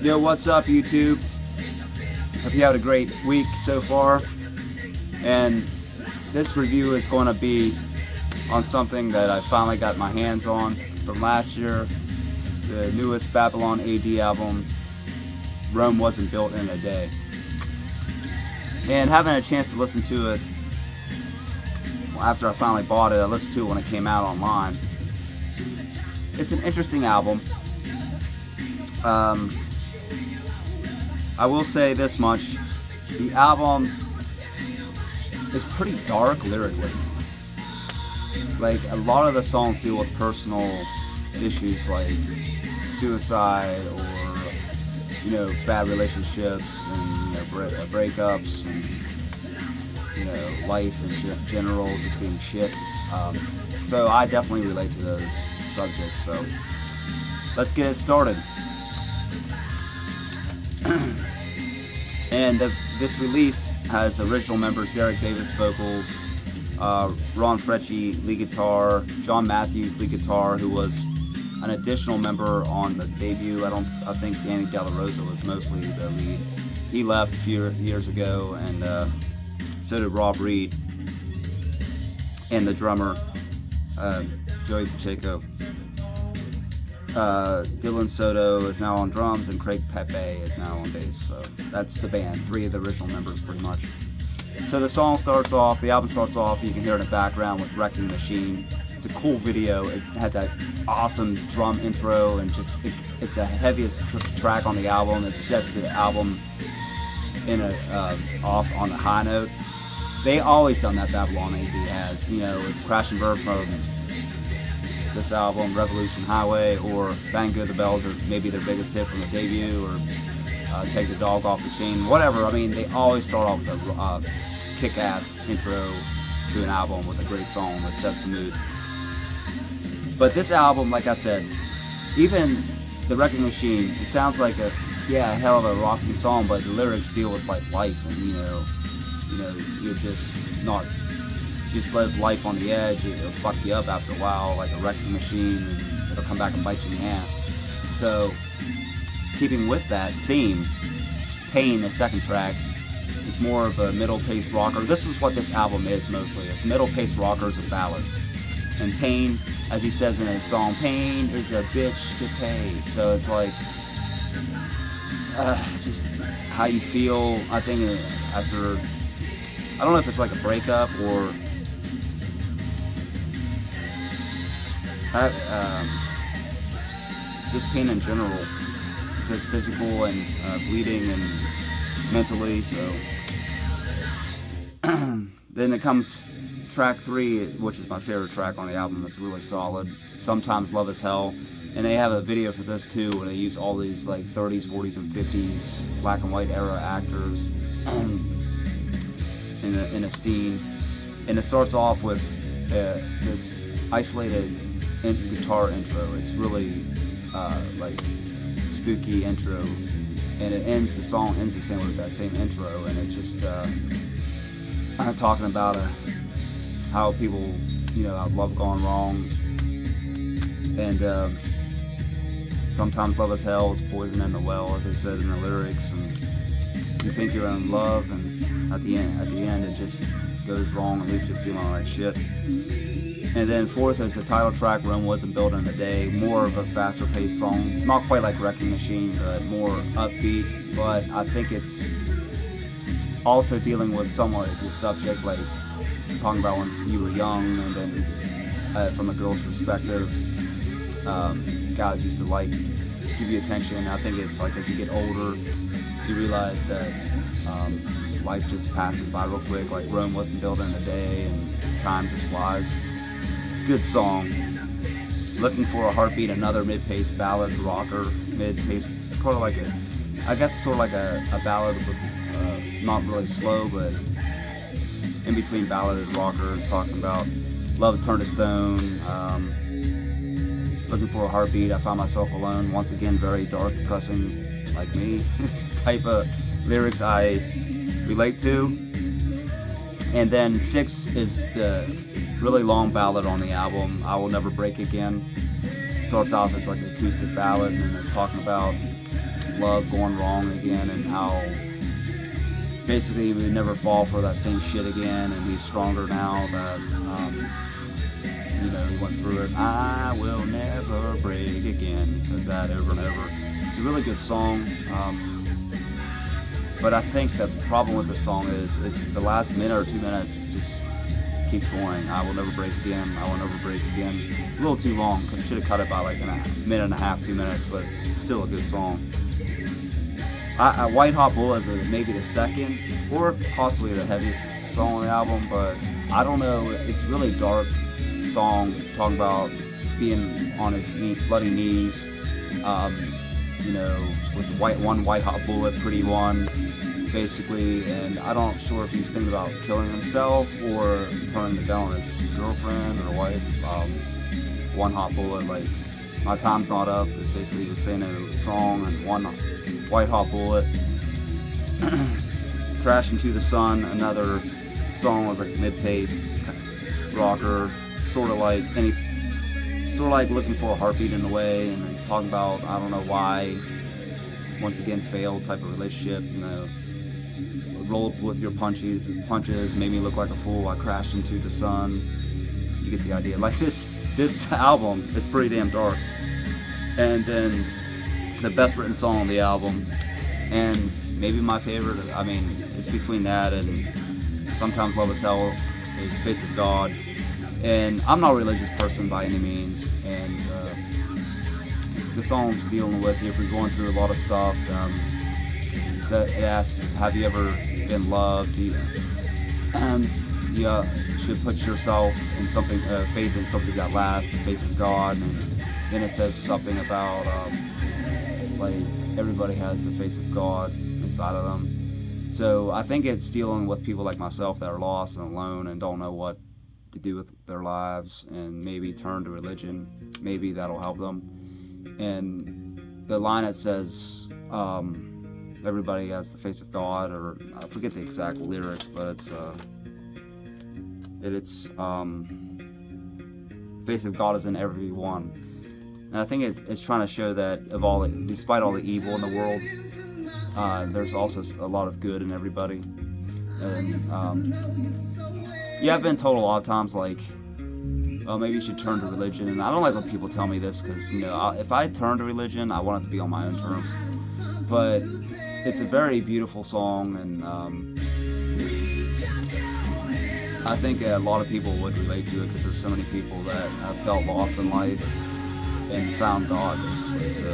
Yo, what's up, YouTube? Hope you had a great week so far. And this review is going to be on something that I finally got my hands on from last year, the newest Babylon A.D. album, Rome Wasn't Built in a Day. And having a chance to listen to it after I finally bought it, I listened to it when it came out online. It's an interesting album. I will say this much, the album is pretty dark lyrically. Like, a lot of the songs deal with personal issues like suicide or, you know, bad relationships and, you know, breakups and, you know, life in general, just being shit. So I definitely relate to those subjects, so let's get it started. And this release has original members Derek Davis vocals, Ron Frecci lead guitar, John Matthews lead guitar, who was an additional member on the debut. I think Danny Della Rosa was mostly the lead. He left a few years ago, and so did Rob Reed, and the drummer Joey Pacheco. Dylan Soto is now on drums, and Craig Pepe is now on bass. So that's the band, 3 of the original members pretty much. So the album starts off, you can hear in the background with Wrecking Machine. It's a cool video. It had that awesome drum intro, and just it's the heaviest track on the album. It sets the album in off on a high note. They always done that, Babylon A.D. has, you know, with Crash and Burn from this album, Revolution Highway, or Bang Go the Bells, or maybe their biggest hit from the debut, or Take the Dog Off the Chain, whatever. I mean, they always start off with a kick-ass intro to an album with a great song that sets the mood. But this album, like I said, even the Wrecking Machine, it sounds like a hell of a rocking song, but the lyrics deal with like life, and you know, you're just live life on the edge. It'll fuck you up after a while, like a wrecking machine, and it'll come back and bite you in the ass. So, keeping with that theme, Pain, the second track, is more of a middle-paced rocker. This is what this album is mostly. It's middle-paced rockers and ballads. And Pain, as he says in his song, pain is a bitch to pay. So it's like, just how you feel, I think, after, I don't know if it's like a breakup or just pain in general. It says physical and bleeding and mentally. So then it comes track 3, which is my favorite track on the album. It's really solid. Sometimes Love Is Hell, and they have a video for this too, where they use all these like 30s, 40s, and 50s black and white era actors in a scene, and it starts off with this isolated guitar intro. It's really like spooky intro, and the song ends the same with that same intro, and it's just talking about how people, you know, have love gone wrong, and sometimes love is hell, is poison in the well, as they said in the lyrics, and you think you're in love, and at the end it just goes wrong and leaves you feeling like shit. And then 4th is the title track, Rome Wasn't Built in a Day, more of a faster paced song, not quite like Wrecking Machine, but more upbeat, but I think it's also dealing with somewhat the subject, like talking about when you were young, and then from a girl's perspective, guys used to like give you attention. I think it's like as you get older, you realize that life just passes by real quick, like Rome wasn't built in a day, and time just flies. It's a good song. Looking for a Heartbeat, another mid-paced ballad rocker, mid-paced, sort of like a ballad with not really slow, but in between ballad and rocker. It's talking about love turned to stone. Looking for a Heartbeat, I found myself alone. Once again, very dark, depressing, like me. It's the type of lyrics I relate to. And then 6 is the really long ballad on the album, I Will Never Break Again. It starts off as like an acoustic ballad, and then it's talking about love going wrong again, and how basically he would never fall for that same shit again, and he's stronger now that he went through it. I will never break again. He says that over and over. It's a really good song. But I think the problem with the song is it's just the last minute or 2 minutes just keeps going. I will never break again. I will never break again. A little too long. Should have cut it by like a minute and a half, 2 minutes, but still a good song. White Hot Bullet is maybe the second or possibly the heaviest song on the album, but I don't know. It's really dark song talking about being on his bloody knees. With one white hot bullet, pretty one, basically, and I don't sure if he's thinking about killing himself or turning the gun on his girlfriend or wife. One hot bullet, like my time's not up, is basically he was saying in the song, and one white hot bullet. Crash Into the Sun, another song, was like mid-pace rocker, sort of like looking for a heartbeat in a way, and he's talking about I don't know why, once again failed type of relationship, rolled with your punches, made me look like a fool, I crashed into the sun. You get the idea. Like this album is pretty damn dark. And then the best written song on the album, and maybe my favorite, I mean, it's between that and Sometimes Love Is Hell, is Face of God. And I'm not a religious person by any means, and the song's dealing with, if you're going through a lot of stuff, it asks, have you ever been loved? You should put yourself in something, faith in something that lasts, the face of God. And then it says something about like everybody has the face of God inside of them. So I think it's dealing with people like myself that are lost and alone and don't know what to do with their lives, and maybe turn to religion. Maybe that'll help them. And the line that says everybody has the face of God, or I forget the exact lyrics, but it's face of God is in everyone. And I think it's trying to show that despite all the evil in the world, there's also a lot of good in everybody. And I've been told a lot of times, like, oh, maybe you should turn to religion. And I don't like when people tell me this, because, if I turn to religion, I want it to be on my own terms. But it's a very beautiful song, and I think a lot of people would relate to it, because there's so many people that have felt lost in life and found God, basically. So,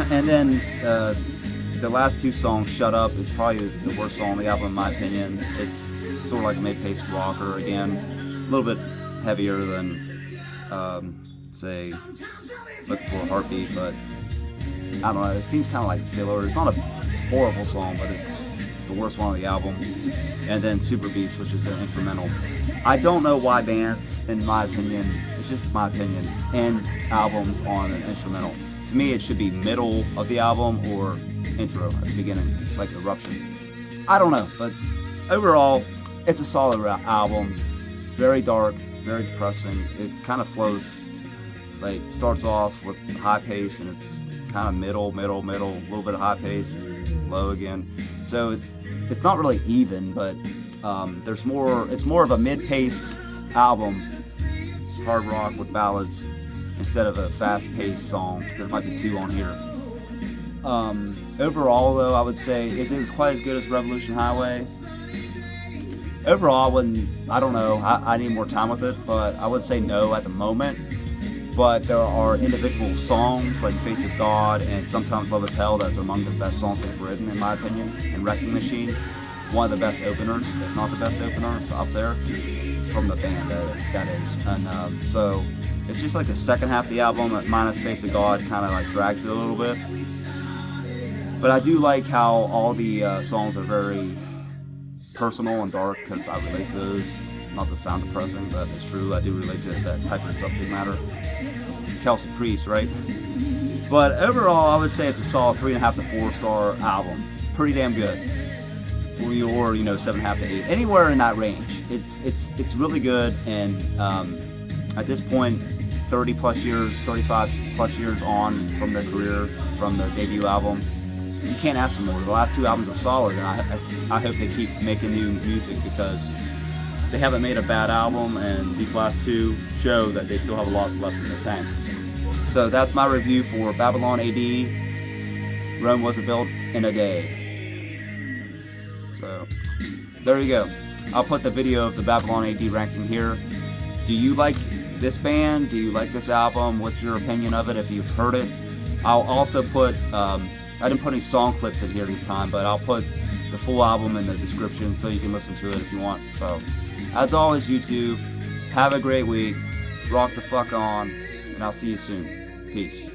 and then the last two songs, Shut Up, is probably the worst song on the album in my opinion. It's sort of like a mid-paced rocker again, a little bit heavier than, say, Looking for a Heartbeat, but I don't know, it seems kind of like filler. It's not a horrible song, but it's the worst one on the album. And then Super Beast, which is an instrumental. I don't know why bands, in my opinion, it's just my opinion, end albums on an instrumental. To me, it should be middle of the album or intro at the beginning, like Eruption. I don't know, but overall, it's a solid album. Very dark, very depressing. It kind of flows, like, starts off with high pace, and it's kind of middle, a little bit of high pace, low again. So it's not really even, but it's more of a mid-paced album, hard rock with ballads, instead of a fast-paced song. There might be two on here. Overall, though, I would say, is it quite as good as Revolution Highway? Overall, I don't know, I need more time with it, but I would say no at the moment. But there are individual songs like Face of God and Sometimes Love Is Hell that's among the best songs they've written, in my opinion. And Wrecking Machine, one of the best openers, if not the best opener. It's up there from the band, that is. And so it's just like the second half of the album, minus Face of God, kind of like drags it a little bit. But I do like how all the songs are very personal and dark, because I relate to those. Not to sound depressing, but it's true. I do relate to that type of subject matter. Kelsey Priest, right? But overall, I would say it's a solid 3.5 to 4 star album. Pretty damn good. Or 7.5 to 8. Anywhere in that range. It's really good, and at this point, 30 plus years, 35 plus years on from their career, from their debut album. You can't ask for more. The last 2 albums are solid, and I hope they keep making new music, because they haven't made a bad album, and these last 2 show that they still have a lot left in the tank. So that's my review for Babylon A.D. Rome wasn't built in a day. So there you go. I'll put the video of the Babylon A.D. ranking here. Do you like this band? Do you like this album? What's your opinion of it if you've heard it? I'll also put, I didn't put any song clips in here this time, but I'll put the full album in the description so you can listen to it if you want. So, as always, YouTube, have a great week. Rock the fuck on, and I'll see you soon. Peace.